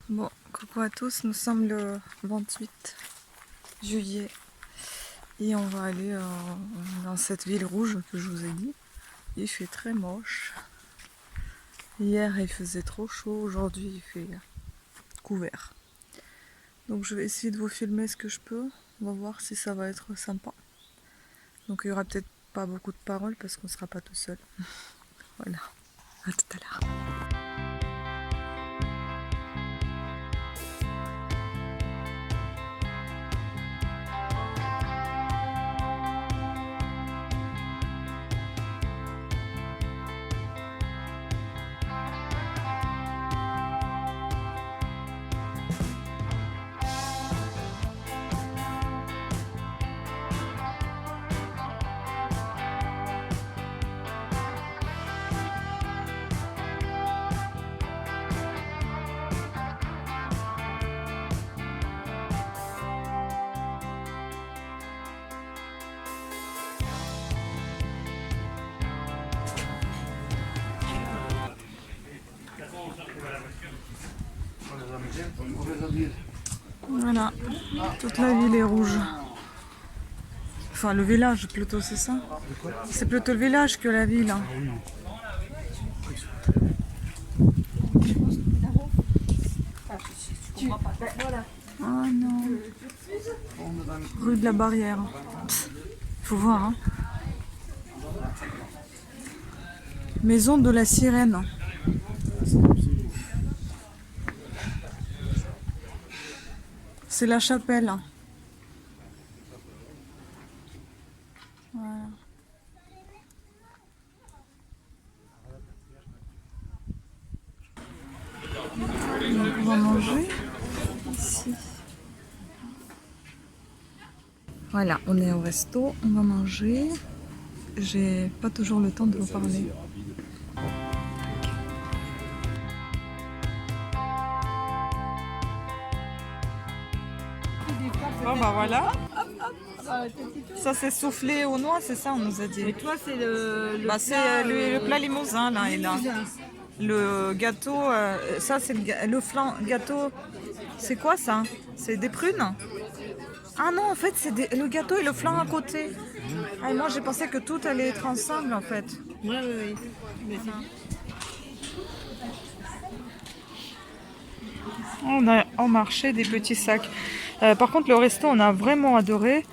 Bon, coucou à tous, nous sommes le 28 juillet et on va aller dans cette ville rouge que je vous ai dit. Il fait très moche. Hier il faisait trop chaud, aujourd'hui il fait couvert. Donc je vais essayer de vous filmer ce que je peux, on va voir si ça va être sympa. Donc il y aura peut-être pas beaucoup de paroles parce qu'on sera pas tout seul. Voilà, à tout à l'heure. Voilà, toute la ville est rouge. Enfin, le village plutôt, c'est ça? C'est plutôt le village que la ville. Hein. Oh non. Rue de la Barrière. Faut voir. Hein. Maison de la Sirène. C'est la chapelle. Voilà. Donc on va manger ici. Voilà, on est au resto, on va manger. J'ai pas toujours le temps de vous parler. Bon bah voilà. Ça c'est soufflé aux noix, c'est ça on nous a dit. Et toi c'est le Bah, plat, c'est le plat limousin là et là. Le gâteau, ça c'est le flan gâteau. C'est quoi ça? C'est des prunes? Ah non, en fait c'est le gâteau et le flan à côté. Ah, et moi j'ai pensé que tout allait être ensemble en fait. Ouais. On a en marché des petits sacs. Par contre le resto on a vraiment adoré.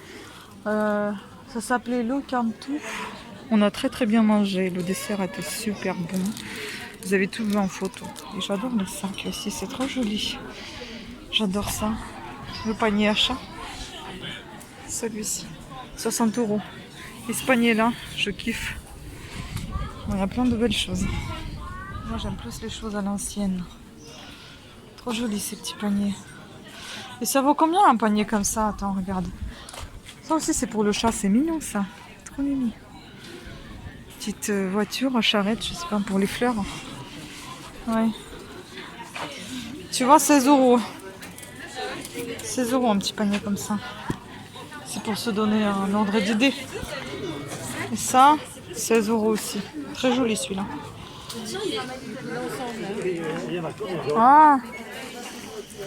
Ça s'appelait Le Cantou. On a très bien mangé. Le dessert était super bon. Vous avez tout vu en photo. Et j'adore le sac aussi, c'est trop joli. J'adore ça. Le panier achat. Celui-ci. 60 €. Et ce panier-là, je kiffe. Bon, il y a plein de belles choses. Moi j'aime plus les choses à l'ancienne. Trop joli ces petits paniers. Et ça vaut combien un panier comme ça? Attends, regarde. Ça aussi c'est pour le chat, c'est mignon ça. Trop mimi. Petite voiture à charrette, je sais pas, pour les fleurs. Ouais. Tu vois, 16 €. 16 € un petit panier comme ça. C'est pour se donner un ordre d'idée. Et ça, 16 € aussi. Très joli celui-là. Ah,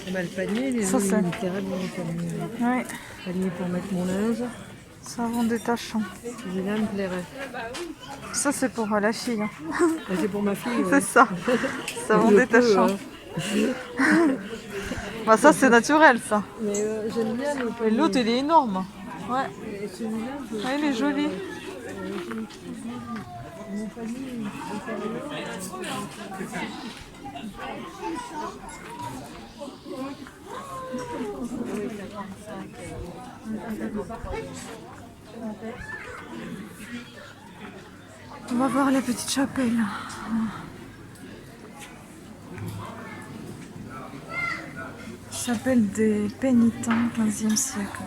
Et bah, le panier, il est ça c'est. littéralement Ouais, panier pour mettre mon linge. savon détachant. Celui-là me plairait. Ça c'est pour la fille. Hein. Et c'est pour ma fille. C'est Ouais. ça. Savon Je peux, détachant. hein. Bah ça c'est naturel ça. Mais j'aime bien le Et panier. l'autre il est énorme. Ouais, Et celui-là, ouais il est joli. mon panier, On va voir la petite chapelle. Chapelle des pénitents, 15e siècle.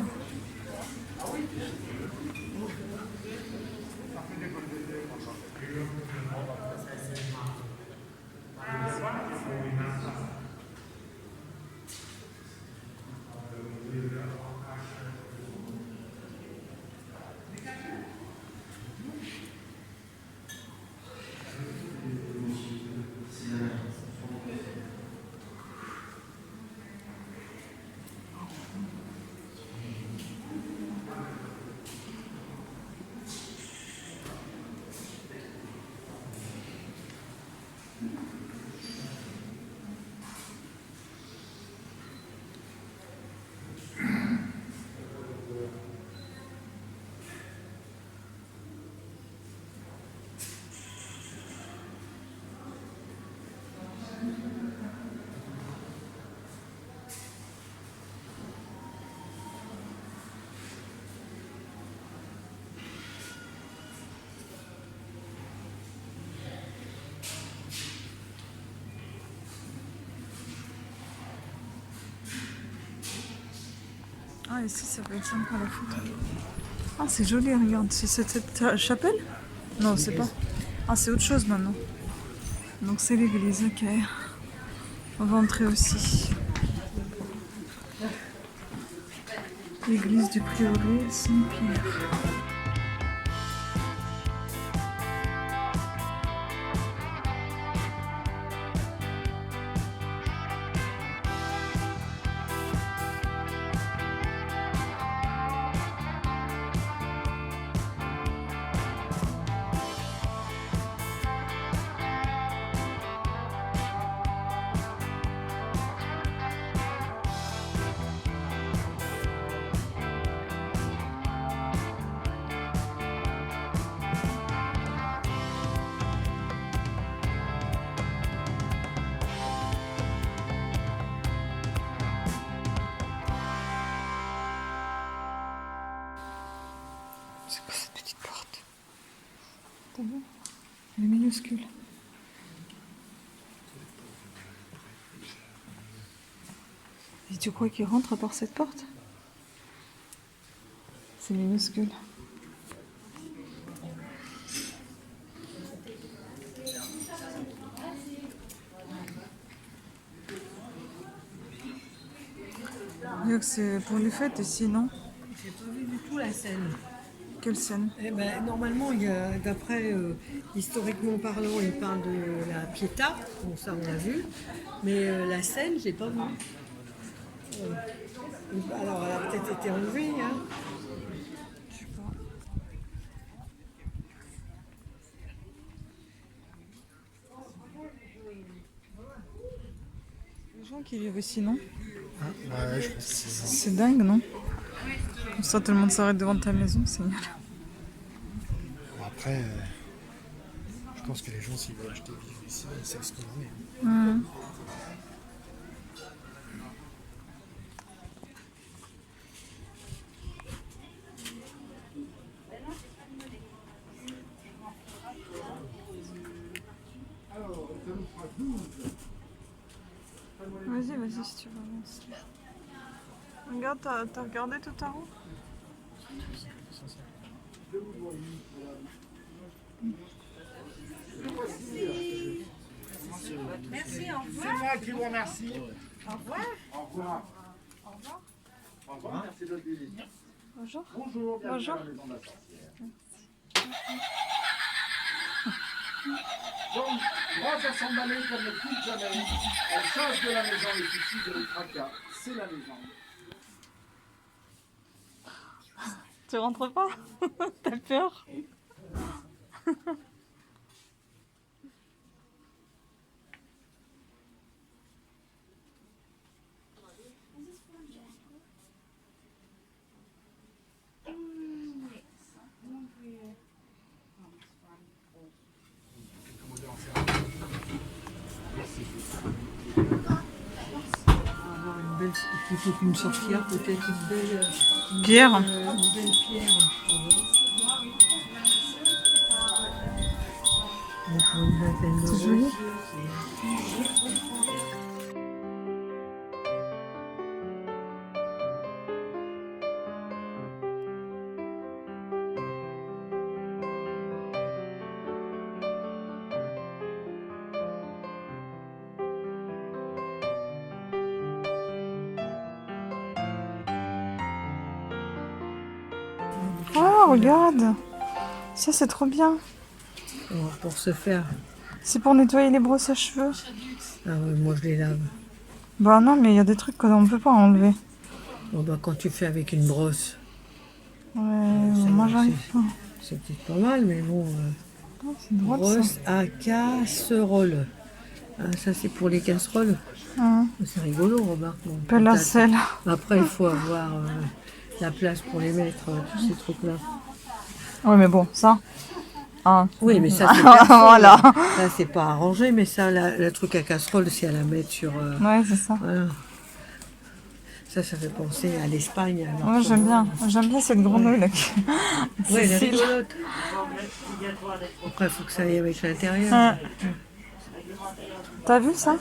Ah, ici, ça peut être sympa la photo. Ah, c'est joli, regarde. C'est cette chapelle? Non, c'est pas. Ah, c'est autre chose maintenant. Donc, c'est l'église, ok. On va entrer aussi. L'église du prieuré Saint-Pierre. C'est quoi cette petite porte? T'as vu? Elle est minuscule. Et tu crois qu'il rentre par cette porte? C'est minuscule. Mieux que c'est pour les fêtes ici, non? J'ai pas vu du tout la scène. Quelle scène? Eh ben, normalement, il y a, d'après, historiquement parlant, il parle de la Pietà, bon ça on l'a vu, mais la scène, j'ai pas vu. Alors elle a peut-être été enlevée, hein. Je sais pas. Les gens qui vivent ici, non? Ouais, je pense que c'est C'est dingue, non? Comme ça, tout le monde s'arrête devant ta maison, c'est génial. bon, après, je pense que les gens, s'ils veulent acheter vivre ici, ils savent ce qu'on en est. Vas-y, vas-y, si tu veux avancer. Regarde, t'as regardé tout à l'heure? C'est moi qui vous remercie. Au revoir. Au revoir. Au revoir. Au revoir. Merci de votre visite. Bonjour. Bonjour. Bienvenue Bonjour. à la maison de la sorcière. Donc, grâce à s'emballer comme ne coûte jamais, elle chasse de la maison les soucis de le tracas. C'est la légende. Tu rentres pas? T'as peur? Avoir une belle, plutôt qu'une sorcière, peut-être une belle Pierre. une belle pierre. Pour une vingtaine C'est d'euros. joli. Oh, regarde. Ça, c'est trop bien. Alors, pour se faire. C'est pour nettoyer les brosses à cheveux. Ah ouais, moi je les lave. Bah non, mais il y a des trucs qu'on ne peut pas enlever. Bon, bah, quand tu fais avec une brosse, Ouais, moi j'arrive pas. c'est peut-être pas mal, mais bon. Oh, c'est drôle ça. Brosse à casserole. Ah, ça, c'est pour les casseroles. Hein. C'est rigolo, remarque. Bon, Pelacelle. après, il faut avoir la place pour les mettre, tous ces trucs-là. Oui, mais bon, ça. Hein. Oui, mais ça, c'est perso, Voilà. Ça, c'est pas arrangé, mais ça, le truc à casserole, c'est à la mettre sur... Ouais, c'est ça. voilà. Ça fait penser à l'Espagne. alors Moi, que j'aime bon, bien. J'aime bien cette grenouille là. Ouais, elle est Cécile. rigolote. Après, il faut que ça aille avec l'intérieur. Ouais. T'as vu ça?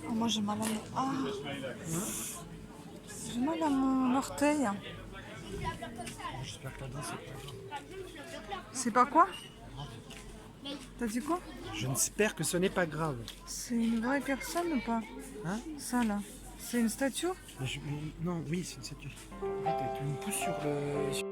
Oh, moi j'ai mal à mon... Ah. J'ai mal à mon orteil. J'espère que là-dedans, c'est pas grave. C'est pas quoi? T'as dit quoi? J'espère que ce n'est pas grave. C'est une vraie personne ou pas? Hein? Ça là. C'est une statue? Non, oui, c'est une statue. En fait, tu me pousses sur le...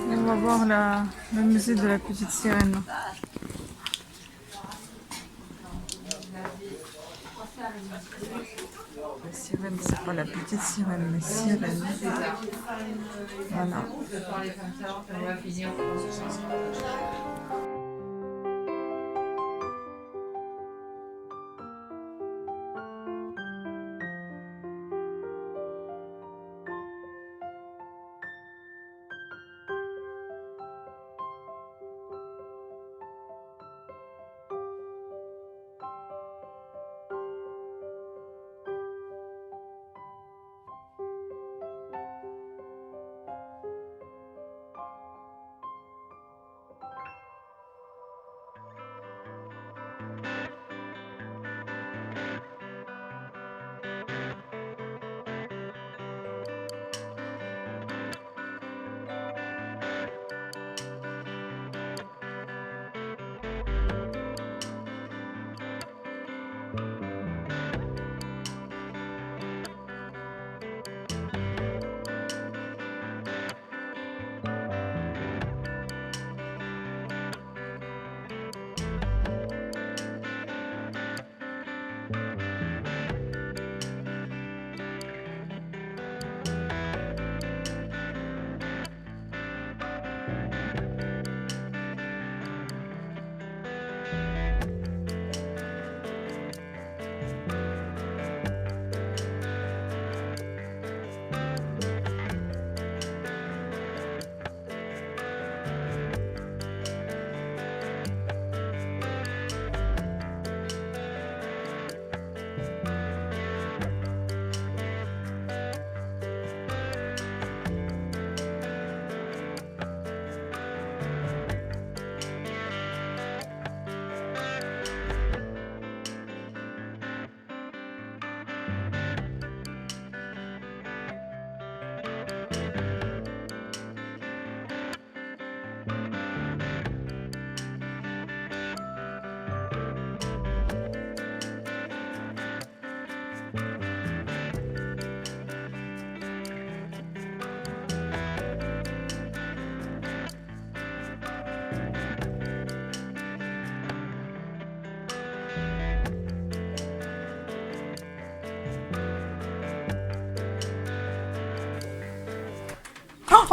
Et on va voir le musée de la petite sirène. La sirène, c'est pas la petite sirène, mais sirène. Voilà.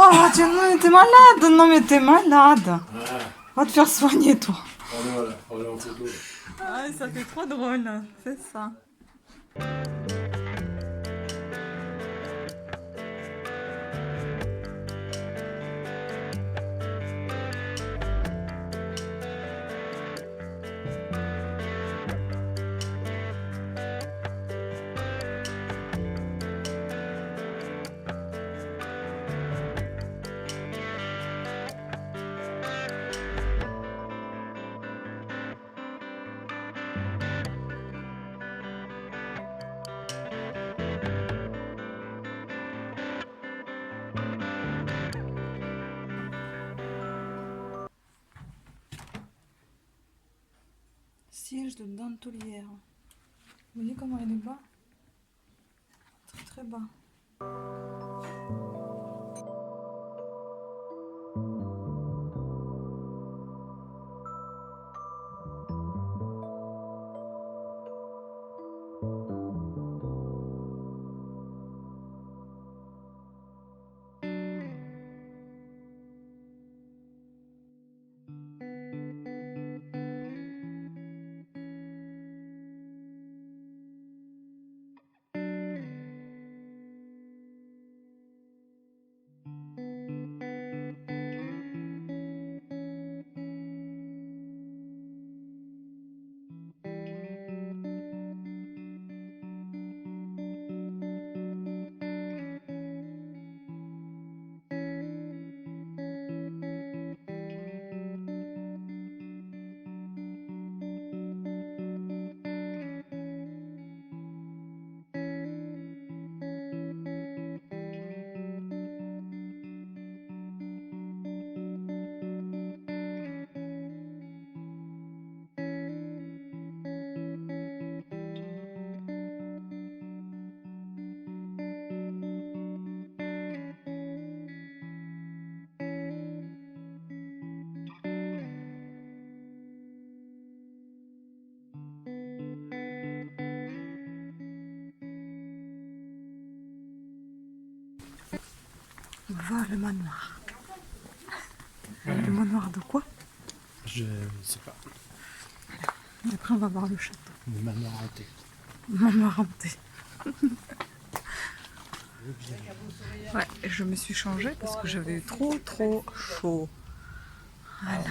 Oh, t'es malade! Non, mais t'es malade! Va te faire soigner, toi! Ah, ça fait trop drôle, c'est ça. siège de Dentolière. Vous voyez comment il est bas? Très très bas. On va voir le manoir. Le manoir de quoi? Je ne sais pas. Et après on va voir le château. Le manoir hanté. Manoir hanté. Ouais, je me suis changée parce que j'avais eu trop chaud. Voilà.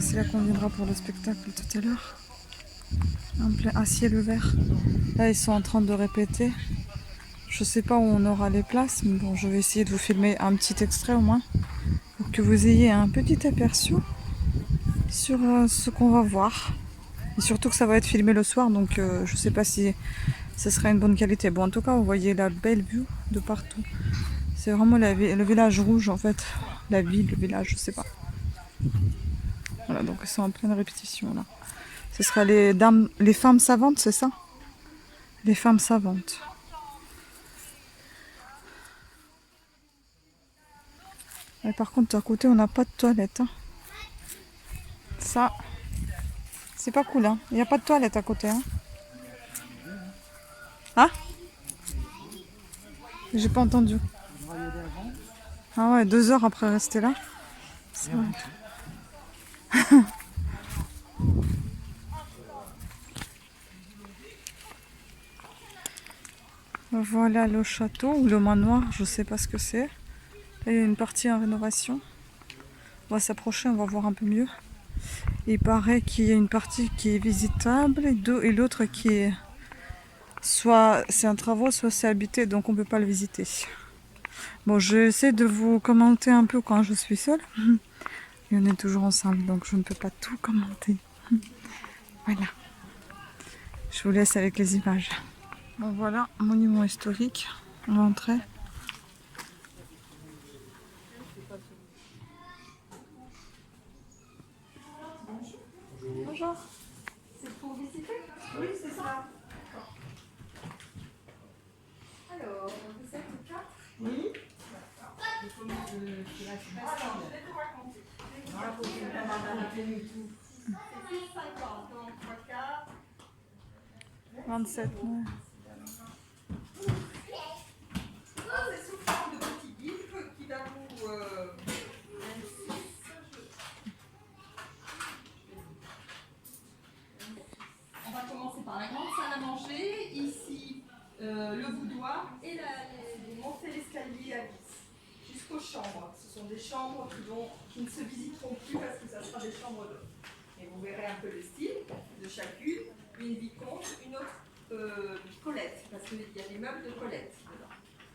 C'est là qu'on viendra pour le spectacle tout à l'heure. En plein à ciel ouvert. Là, ils sont en train de répéter. Je sais pas où on aura les places, mais bon, je vais essayer de vous filmer un petit extrait au moins. Pour que vous ayez un petit aperçu sur ce qu'on va voir. Et surtout que ça va être filmé le soir, donc je sais pas si ce sera une bonne qualité. Bon, en tout cas, vous voyez la belle vue de partout. C'est vraiment le village rouge en fait. La ville, le village, je sais pas. Voilà, donc ils sont en pleine répétition là. Ce sera les femmes savantes, c'est ça? Les femmes savantes. Et par contre, à côté, on n'a pas de toilette. Hein. Ça, c'est pas cool. Hein. Il n'y a pas de toilette à côté. Hein, hein? J'ai pas entendu. Ah ouais, 2 heures après rester là. Voilà le château ou le manoir, je sais pas ce que c'est. Là, il y a une partie en rénovation. On va s'approcher, on va voir un peu mieux. Il paraît qu'il y a une partie qui est visitable et l'autre qui est soit c'est un travaux, soit c'est habité, donc on peut pas le visiter. Bon, j'essaie de vous commenter un peu quand je suis seule. Et on est toujours ensemble, donc je ne peux pas tout commenter. Voilà. Je vous laisse avec les images. Bon voilà, monument historique, l'entrée. Bonjour. C'est pour visiter? Oui, c'est ça. Alors, vous êtes 4? Oui. Il faut mettre de la chute. Alors, je vais vous raconter. Voilà, pour que vous racontez tout. C'est 6,50, donc 3 quarts. 27, ouais. C'est sous forme de petit guide que voir, et monter l'escalier à vis jusqu'aux chambres. Ce sont des chambres qui ne se visiteront plus parce que ça sera des chambres d'hôtes. Et vous verrez un peu le style de chacune. Une vicomte, une autre Colette, parce qu'il y a les meubles de Colette dedans.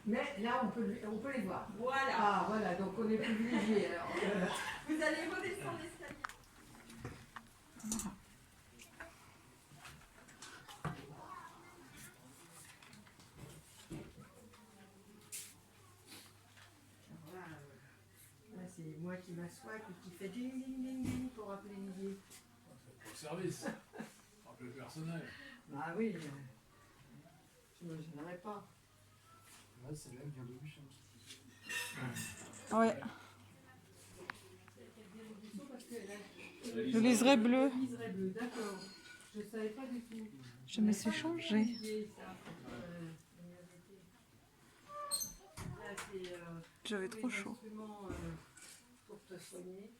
Mais là, on peut les voir. Voilà. Ah, voilà, donc on est privilégiés. Alors, vous allez redescendre l'escalier. Là, c'est moi qui m'assois et qui fait ding ding ding ding pour appeler Didier. Pour le service, un peu personnel. Ah oui, je n'aurais pas. Là, c'est là, vient de Buchon. Ouais. Le liseré bleu. Liseré bleu, d'accord. Je ne savais pas du tout. Je me suis changée. J'avais trop chaud. Pour te soigner.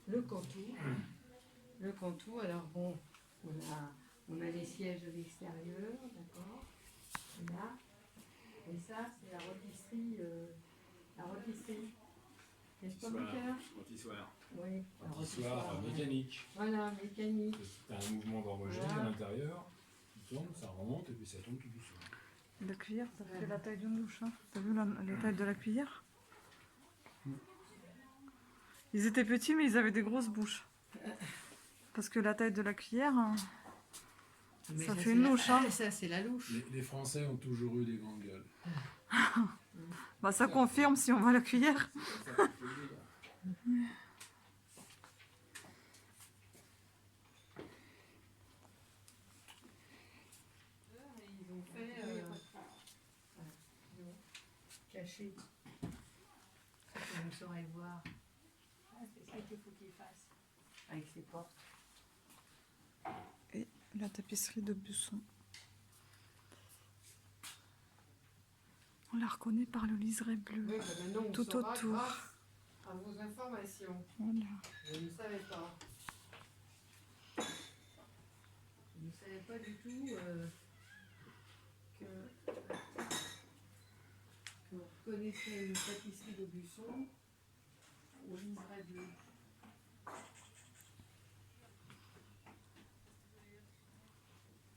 Le contour. Le contour, alors bon, on a les sièges de l'extérieur, d'accord. Là. Et ça, c'est la rôtisserie. N'est-ce pas, Mika? Rôtissoir. Oui, la Rôtissoir mécanique. Voilà, mécanique. C'est un mouvement d'horlogerie à l'intérieur qui tourne, ça remonte et puis ça tombe tout doucement. La cuillère, ça fait la taille d'une louche. Hein. T'as vu la taille de la cuillère? Ils étaient petits, mais ils avaient des grosses bouches. Parce que la taille de la cuillère, hein, ça fait une louche. Hein. Ça, c'est la louche. Les Français ont toujours eu des grandes gueules. Bah, ça confirme si on voit la cuillère. C'est ça qu'il faut dire. Ils ont fait caché. Vous saurez voir. C'est ça qu'il faut qu'il fasse. Avec ses portes. Et la tapisserie de Busson. On la reconnaît par le liseré bleu. Oui, bah maintenant, on tout saura autour. grâce à vos informations. Voilà. Je ne savais pas. Je ne savais pas du tout que vous connaissez une tapisserie de Busson au liseré bleu.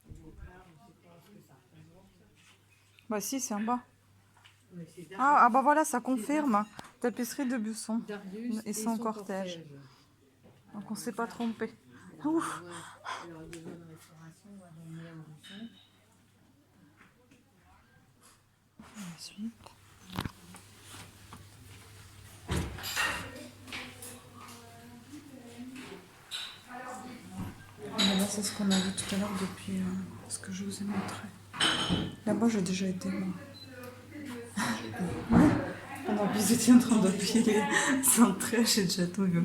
Et donc là, on ne sait pas ce que ça représente. Bah si, c'est en bas. Mais c'est Ah bah voilà, ça confirme. Tapisserie de Busson. Darius Et son cortège. Donc on s'est pas trompé. Ouf. Alors, il y a besoin de restauration, on va emmener en Busson. Ensuite. Là, c'est ce qu'on a vu tout à l'heure depuis ce que je vous ai montré. Là-bas, j'ai déjà été, moi. Pendant que vous étiez en train d'appuyer les entrées, j'ai déjà tout vu.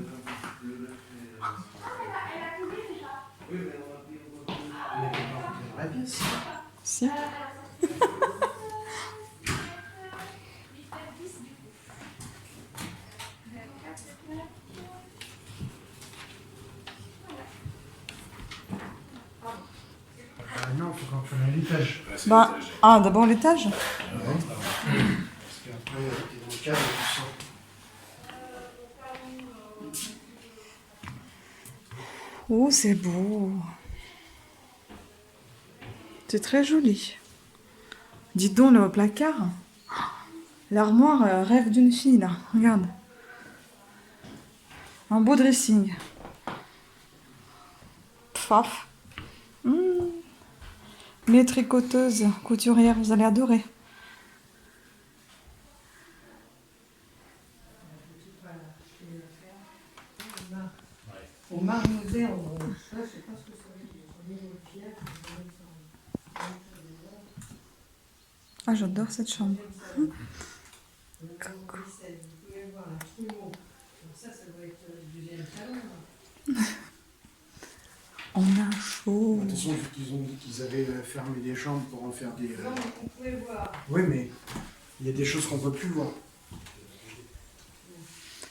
Si. Non, il faut qu'on prenne l'étage. Bah, ah, d'abord l'étage. Parce qu'après, t'es dans le cadre et tu sens. Oh, c'est beau. C'est très joli. Dites donc, le placard. L'armoire rêve d'une fille, là. Regarde. Un beau dressing. Paf. Les tricoteuses, couturières, vous allez adorer. Au marmosé en gros. Ça, je sais pas ce que c'est. Ah, j'adore cette chambre. Vous pouvez voir la trumeau. Ça doit être du deuxième salon. On a chaud. De toute façon, vu qu'ils ont dit qu'ils avaient fermé des chambres pour en faire des. Non, mais vous pouvez voir. Oui, mais il y a des choses qu'on ne peut plus voir.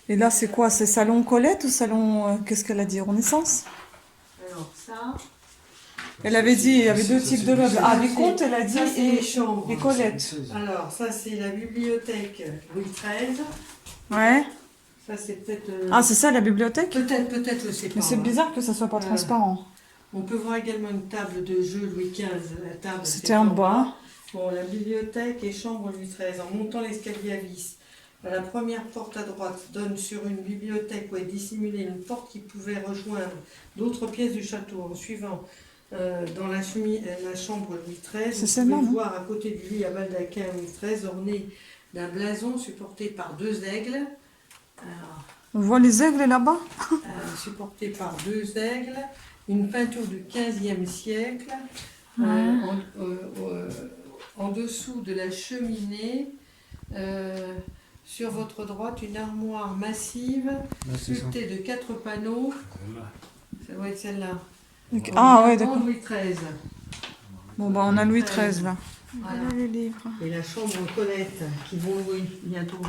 Et là, c'est quoi? C'est salon Colette ou salon... qu'est-ce qu'elle a dit? Renaissance? Alors ça, Elle avait dit, il y avait deux types de meubles. Ah, Vicomte, elle a dit, ça, c'est et les chambres. et Colette. Alors ça c'est la bibliothèque Louis XIII. Ouais. Ça c'est peut-être... Ah, c'est ça, la bibliothèque? peut-être, je sais pas. Mais c'est bizarre que ça soit pas transparent. On peut voir également une table de jeu Louis XV. La table, C'était en bois. Bon, la bibliothèque et chambre Louis XIII. En montant l'escalier à vis, la première porte à droite donne sur une bibliothèque où est dissimulée une porte qui pouvait rejoindre d'autres pièces du château. En suivant dans la chambre Louis XIII, C'est vous celle-là, pouvez non? voir à côté du lit à baldaquin Louis XIII orné d'un blason supporté par deux aigles. Alors, On voit les aigles là-bas? supporté par deux aigles, une peinture du XVe siècle, en dessous de la cheminée, sur votre droite, une armoire massive, sculptée de 4 panneaux, ça doit être celle-là. Ah ouais, d'accord. Louis XIII. Bon, bah, on a Louis XIII là. Voilà. Voilà les livres. Et la chambre Colette, qui vont louer bientôt.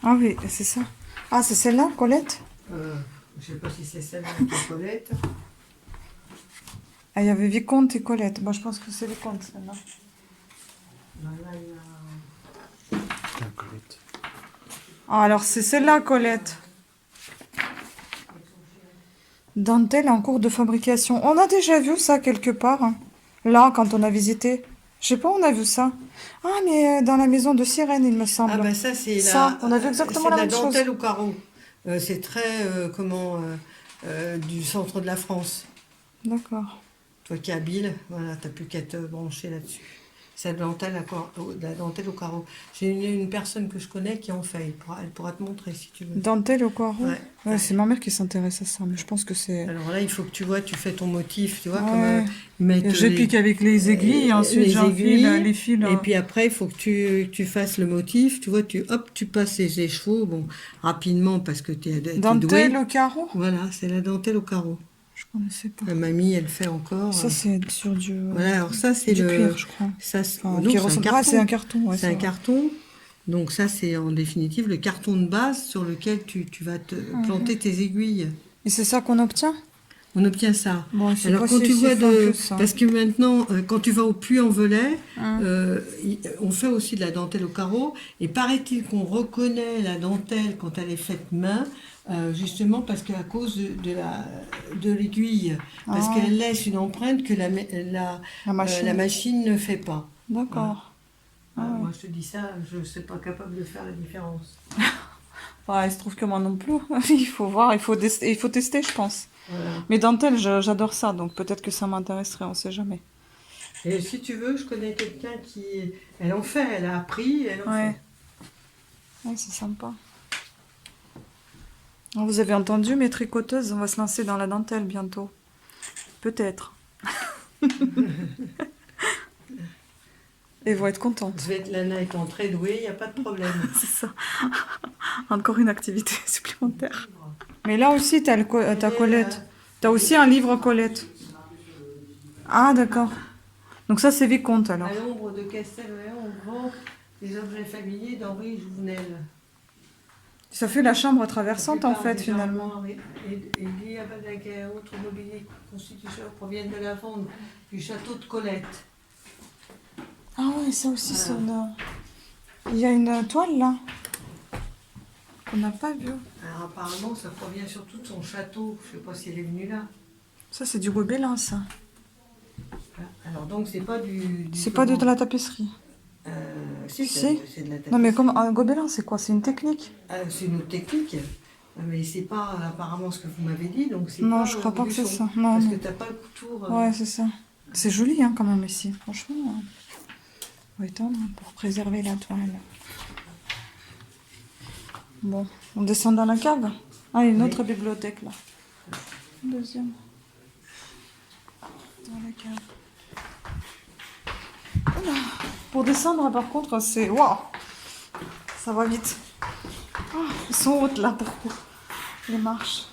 Ah oui, c'est ça. Ah, c'est celle-là, Colette? Je ne sais pas si c'est celle-là qui est Colette. Ah, il y avait Vicomte et Colette. Bah, je pense que c'est Vicomte, celle-là. Voilà, il y a... Putain, Colette. Ah, alors c'est celle-là, Colette. Dentelle en cours de fabrication. On a déjà vu ça quelque part, hein. Là, quand on a visité. Je sais pas, on a vu ça. Ah, mais dans la maison de Sirène, il me semble. Ah ben ça c'est Ça, on a vu exactement la même chose. C'est la dentelle au carreau. C'est très du centre de la France. D'accord. Toi qui es habile, voilà, t'as plus qu'à te brancher là-dessus. C'est la dentelle au carreau. J'ai une personne que je connais qui en fait. Elle pourra te montrer si tu veux. Dentelle au carreau. Ouais. Ouais, c'est ma mère qui s'intéresse à ça, mais je pense que c'est... Alors là, il faut que tu vois, tu fais ton motif, tu vois, Ouais. comme mettre Je pique avec les aiguilles, et ensuite j'enfile les fils. Et puis après, il faut que tu fasses le motif, tu vois, tu passes les chevaux, bon, rapidement parce que tu es Dentelle douée. au carreau? Voilà, c'est la dentelle au carreau. Je connaissais pas. Ma mamie, elle fait encore. Ça, c'est sur du... Voilà, alors ça, c'est du le... cuir, je crois. Ça, Enfin, non, qui c'est un ressemble... Ah, carton. c'est un carton. Ouais, C'est un vrai. carton. Donc ça, c'est en définitive le carton de base sur lequel tu vas te planter tes aiguilles. Et c'est ça qu'on obtient? On obtient ça. Bon, je sais Alors pas quand si tu vois c'est fin que ça. parce que maintenant quand tu vas au Puy-en-Velay, Hein. on fait aussi de la dentelle au carreau et paraît-il qu'on reconnaît la dentelle quand elle est faite main, justement parce qu'à cause de l'aiguille, parce Ah. qu'elle laisse une empreinte que la machine. la machine ne fait pas. D'accord. Ah ouais. Moi je te dis ça, je ne suis pas capable de faire la différence. Ouais, il se trouve que moi non plus. Il faut voir, il faut tester, je pense. Voilà. Mais dentelle, j'adore ça, donc peut-être que ça m'intéresserait, on sait jamais. Et si tu veux, je connais quelqu'un qui... Elle en fait, elle a appris, elle en Ouais. fait. Ouais, c'est sympa. Ah, vous avez entendu, mes tricoteuses, on va se lancer dans la dentelle bientôt. Peut-être. Et vont être contentes. Svetlana étant très douée, il n'y a pas de problème. C'est ça. Encore une activité supplémentaire. Mais là aussi, t'as Colette. T'as aussi un livre Colette. Ah, d'accord. Donc ça, c'est Vicomte, alors. À l'ombre de Castelnau, on vend les objets familiers d'Henri Jouvenel. Ça fait la chambre traversante, en fait, finalement. Et liés avec autres mobilier constituteurs proviennent de la vente du château de Colette. Ah ouais, ça aussi, c'est une... Il y a une toile, là, qu'on n'a pas vue. Alors apparemment, ça provient surtout de son château. Je ne sais pas si elle est venue là. Ça, c'est du gobelin, ça. Alors donc, c'est pas du C'est pas de la tapisserie. Si, Si. c'est de la tapisserie. Non, mais comme un gobelin, c'est quoi? C'est une technique? C'est une autre technique. Mais c'est pas apparemment ce que vous m'avez dit. Donc c'est Non, pas, je crois pas que c'est Luçon. ça. Non, Parce non. que t'as pas le couture. Ouais, c'est ça. C'est joli, hein, quand même, ici. Franchement, faut étendre pour préserver la toile. Bon, on descend dans la cave. Ah, il y a une autre bibliothèque, là. Deuxième. Dans la cave. Oula. Pour descendre, par contre, c'est... Waouh! Ça va vite. Oh, ils sont hautes, là, pour les marches.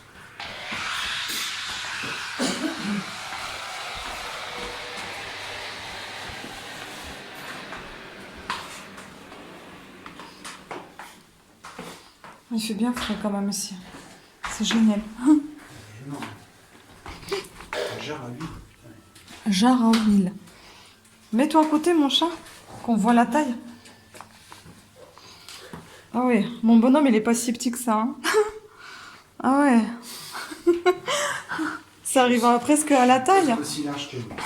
Il fait bien frais quand même ici. C'est génial. Non. Un jarre à huile. Jarre à huile. Mets-toi à côté, mon chat, qu'on voit la taille. Ah ouais, mon bonhomme, il est pas si petit que ça. Hein. Ah ouais. Ça arrivera presque à la taille. Aussi large que moi.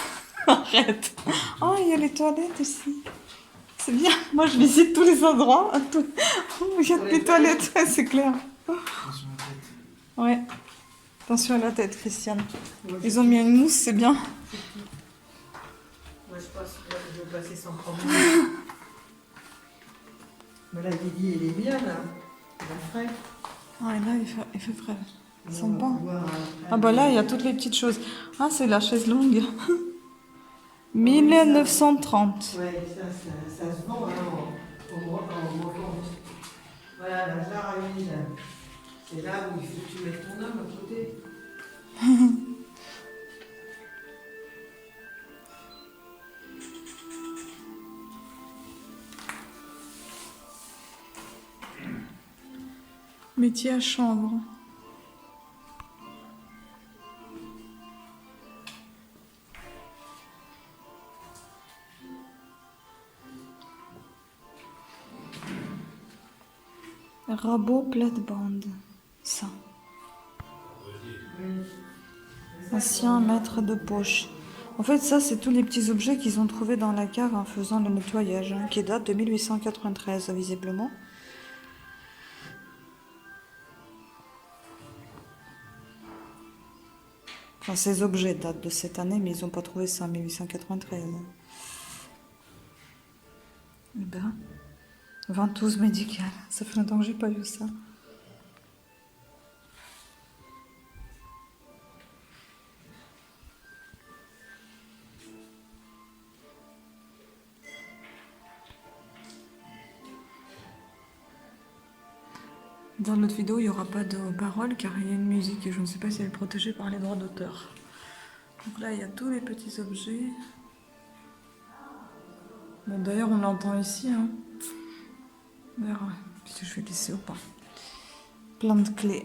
Arrête. Oh, il y a les toilettes aussi. C'est bien. Moi, je visite tous les endroits. Il y a des toilettes, ouais, c'est clair. Attention à la tête. Ouais. Attention à la tête, Christiane. Ils ont mis une mousse, c'est bien. Moi, je pense que je vais passer sans problème. Mais la Didi, elle est bien, là. Elle est frais. Ah, et là, il fait frais. On va Sympa. pouvoir, Ah bah là, il y a toutes les petites choses. Ah, c'est la chaise longue. 1930. ouais, ça se vend, hein, en vente. Voilà, la jarre à huile. C'est là où il faut que tu mettes ton homme à côté. Métier à chambre. Rabot plate-bande. Ça. Ancien maître de poche. En fait, ça, c'est tous les petits objets qu'ils ont trouvés dans la cave en faisant le nettoyage, hein, qui date de 1893, visiblement. Enfin, ces objets datent de cette année, mais ils n'ont pas trouvé ça en 1893. Eh ben, ventouse médicale. Ça fait longtemps que j'ai pas vu ça. Dans notre vidéo, il n'y aura pas de paroles car il y a une musique et je ne sais pas si elle est protégée par les droits d'auteur. Donc là, il y a tous les petits objets. Bon, d'ailleurs, on l'entend ici. Hein. On verra si je vais laisser ou pas. Plein de clés.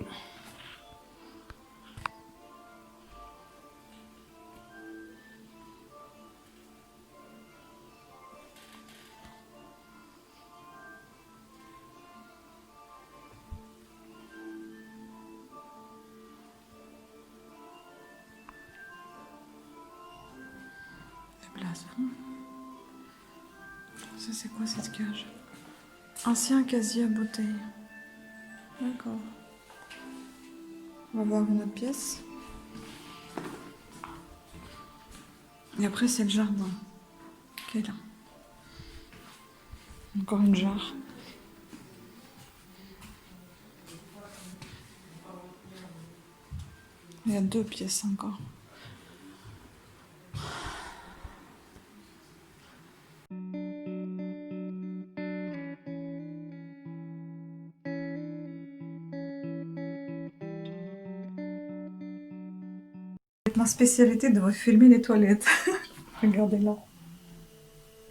Ça, c'est quoi cette cage? Ancien casier à bouteilles. D'accord. On va voir une autre pièce. Et après, c'est le jardin qui est là. Encore une jarre. Il y a 2 pièces encore. Ma spécialité de filmer les toilettes. Regardez là.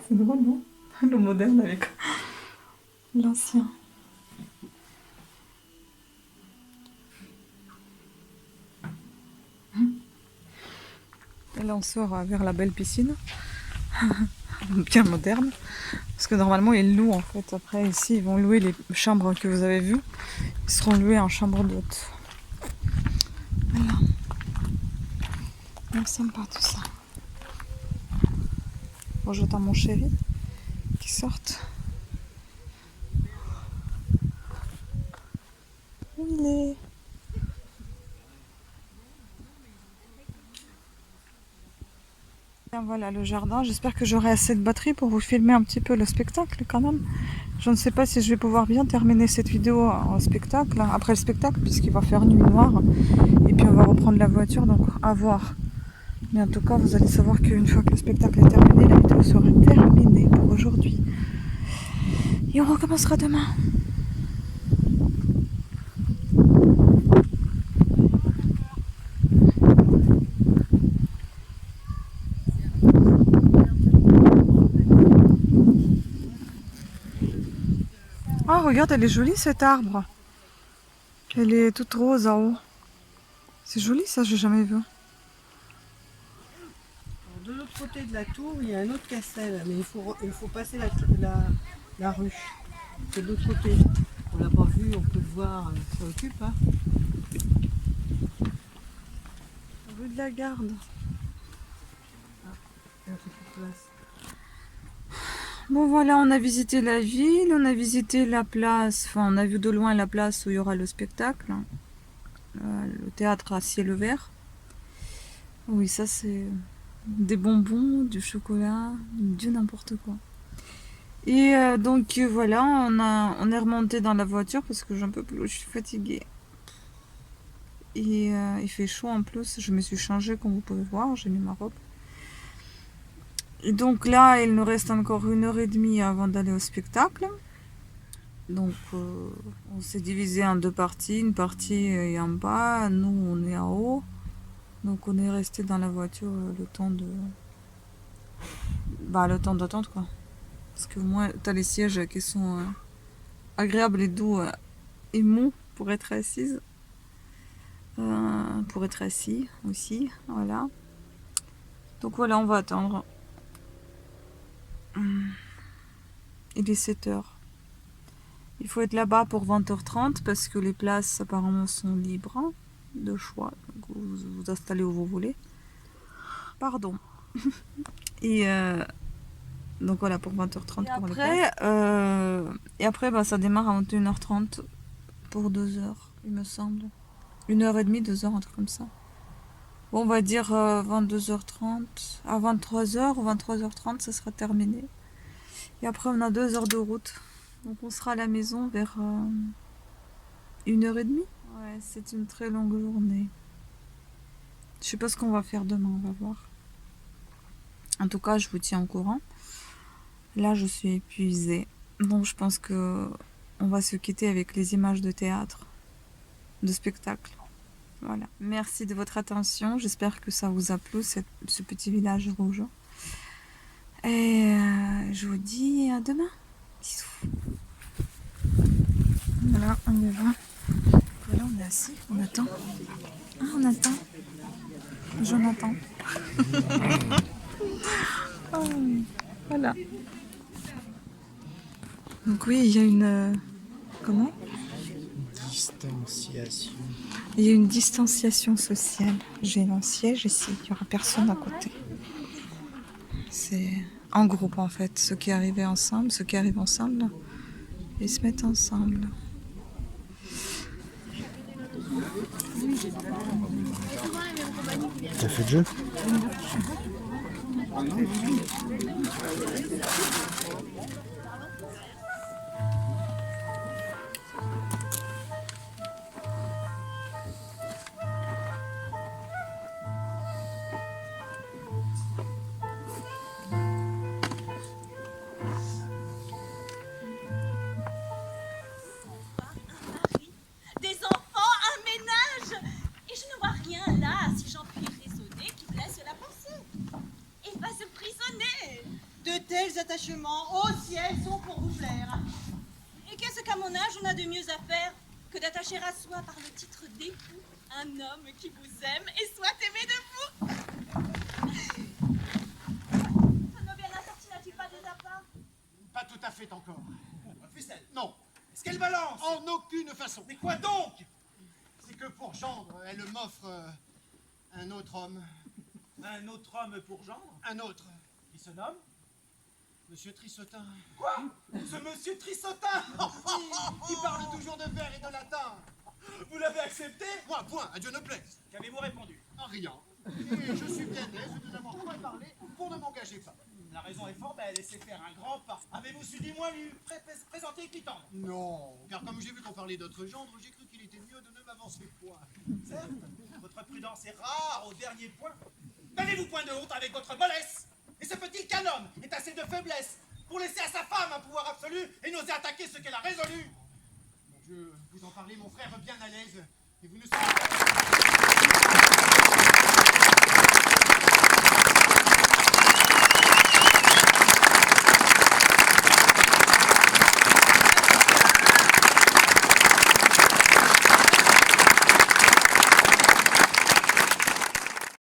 C'est drôle, non? Le moderne avec l'ancien. Et là, on sort vers la belle piscine. Bien moderne. Parce que normalement, ils louent en fait. Après, ici, ils vont louer les chambres que vous avez vues. Ils seront loués en chambre d'hôte. Voilà. C'est sympa tout ça. Bon, j'attends mon chéri qui sorte. Où il est? Bien, voilà le jardin. J'espère que j'aurai assez de batterie pour vous filmer un petit peu le spectacle quand même. Je ne sais pas si je vais pouvoir bien terminer cette vidéo en spectacle, après le spectacle, puisqu'il va faire nuit noire. Et puis on va reprendre la voiture, donc à voir. Mais en tout cas, vous allez savoir qu'une fois que le spectacle est terminé, la vidéo sera terminée pour aujourd'hui. Et on recommencera demain. Oh, regarde, elle est jolie cet arbre. Elle est toute rose en haut. C'est joli ça, j'ai jamais vu. De l'autre côté de la tour, il y a un autre castel, mais il faut passer la rue. C'est de l'autre côté. On l'a pas vu, on peut le voir, ça occupe. Hein. Rue de la Garde. Il y a un peu de place. Bon voilà, on a visité la ville, on a visité la place, enfin on a vu de loin la place où il y aura le spectacle. Le théâtre à ciel ouvert. Oui, ça c'est des bonbons, du chocolat, du n'importe quoi. Et donc voilà, on est remonté dans la voiture parce que j'en peux plus, je suis fatiguée. Et il fait chaud en plus, je me suis changée comme vous pouvez voir, j'ai mis ma robe. Et donc là, il nous reste encore 1h30 avant d'aller au spectacle. Donc on s'est divisé en 2 parties, une partie est en bas, nous on est en haut. Donc on est resté dans la voiture le temps d'attendre quoi. Parce que moi, t'as les sièges qui sont agréables et doux et mous pour être assise. Pour être assis aussi, voilà. Donc voilà, on va attendre. Il est 7h. Il faut être là-bas pour 20h30 parce que les places apparemment sont libres hein, de choix. Donc vous vous installez où vous voulez. Pardon. Et donc voilà pour 20h30 pour les places. Et après bah, ça démarre à 21h30 pour 2 heures, il me semble. 1h30, 2 heures, un truc comme ça. Bon, on va dire 22h30. À 23h ou 23h30, ça sera terminé. Et après, on a 2 heures de route. Donc, on sera à la maison vers 1h30. Ouais, c'est une très longue journée. Je sais pas ce qu'on va faire demain, on va voir. En tout cas, je vous tiens au courant. Là, je suis épuisée. Donc, je pense que on va se quitter avec les images de théâtre, de spectacle. Voilà. Merci de votre attention. J'espère que ça vous a plu, ce petit village rouge. Et je vous dis à demain. Bisous. Voilà, on y va. Voilà, on est assis, on attend. Ah, on attend. Jonathan. Oh, voilà. Donc oui, il y a une... comment ? Distanciation. Il y a une distanciation sociale. J'ai un siège ici, il n'y aura personne à côté. C'est en groupe en fait, ceux qui arrivent ensemble, ils se mettent ensemble. T'as fait le jeu? Des enfants, un ménage. Et je ne vois rien là, si j'en puis raisonner, qui blesse la pensée. Il va se prisonner. De tels attachements au ciel sont pour vous plaire. Et qu'est-ce qu'à mon âge on a de mieux à faire que d'attacher à soi par le titre d'époux un homme qui vous aime et soit aimé de vous. Ce nos bien assorti n'a-t-il pas des apparts? Pas tout à fait encore. Ficelle, non. Est-ce qu'elle balance? En aucune façon. Mais quoi donc? C'est que pour gendre, elle m'offre un autre homme. Un autre homme pour gendre? Un autre. Qui se nomme? Monsieur Trissotin. Quoi? Ce monsieur Trissotin? Qui parle toujours de vers et de latin. Vous l'avez accepté? Moi, point, à Dieu ne plaise. Qu'avez-vous répondu? À rien. Et je suis bien aise de n'avoir point parlé pour ne m'engager pas. La raison est fort belle, laissez faire un grand pas. Avez-vous su du moins lui présenter qui tendre? Non, car comme j'ai vu qu'on parlait d'autres gendres, j'ai cru qu'il était mieux de ne m'avancer point. Certes, votre prudence est rare au dernier point. N'avez-vous point de honte avec votre mollesse? Et se peut-il qu'un homme ait assez de faiblesse pour laisser à sa femme un pouvoir absolu et n'oser attaquer ce qu'elle a résolu? Je vous en parler, mon frère, bien à l'aise, et vous ne savez pas...